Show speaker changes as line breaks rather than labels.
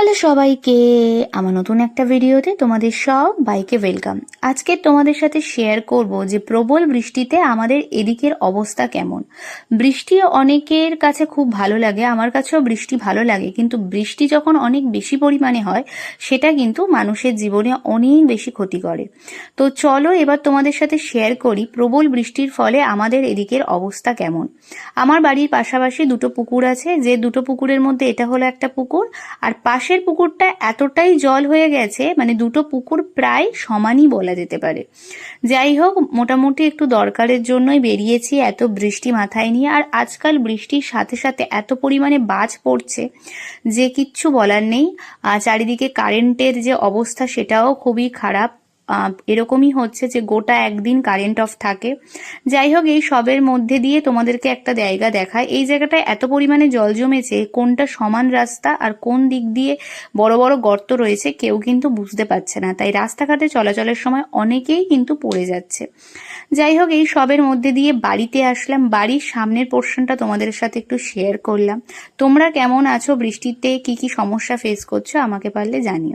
Hello সবাইকে, আমার নতুন একটা ভিডিওতে তোমাদের সবাইকে ওয়েলকাম। আজকে তোমাদের সাথে শেয়ার করব যে প্রবল বৃষ্টিতে আমাদের এদিকের অবস্থা কেমন। বৃষ্টি অনেকের কাছে খুব ভালো লাগে, আমার কাছেও বৃষ্টি ভালো লাগে, কিন্তু বৃষ্টি যখন অনেক বেশি পরিমাণে হয় সেটা কিন্তু মানুষের জীবনে অনেক বেশি ক্ষতি করে। তো চলো এবার তোমাদের সাথে শেয়ার করি প্রবল বৃষ্টির ফলে আমাদের এদিকের অবস্থা কেমন। আমার বাড়ির পাশাপাশি দুটো পুকুর আছে, যে দুটো পুকুরের মধ্যে এটা হলো একটা পুকুর, আর পাশের পুকুরটা এতটাই জল হয়ে গেছে, মানে দুটো পুকুর প্রায় সমানই বলা যেতে পারে। যাই হোক, মোটামুটি একটু দরকারের জন্যই বেরিয়েছি এত বৃষ্টি মাথায় নিয়ে। আর আজকাল বৃষ্টির সাথে সাথে এত পরিমাণে বাজ পড়ছে যে কিচ্ছু বলার নেই। চারিদিকে কারেন্টের যে অবস্থা সেটাও খুবই খারাপ। এরকমই হচ্ছে যে গোটা একদিন কারেন্ট অফ থাকে। যাই হোক, এই সবের মধ্যে দিয়ে তোমাদেরকে একটা জায়গা দেখায়। এই জায়গাটায় এত পরিমাণে জল জমেছে, কোনটা সমান রাস্তা আর কোন দিক দিয়ে বড় বড় গর্ত রয়েছে কেউ কিন্তু বুঝতে পারছে না, তাই রাস্তাঘাটে চলাচলের সময় অনেকেই কিন্তু পড়ে যাচ্ছে। যাই হোক, এই সবের মধ্যে দিয়ে বাড়িতে আসলাম, বাড়ির সামনের পোর্শনটা তোমাদের সাথে একটু শেয়ার করলাম। তোমরা কেমন আছো, বৃষ্টিতে কি কি সমস্যা ফেস করছো আমাকে পারলে জানিও।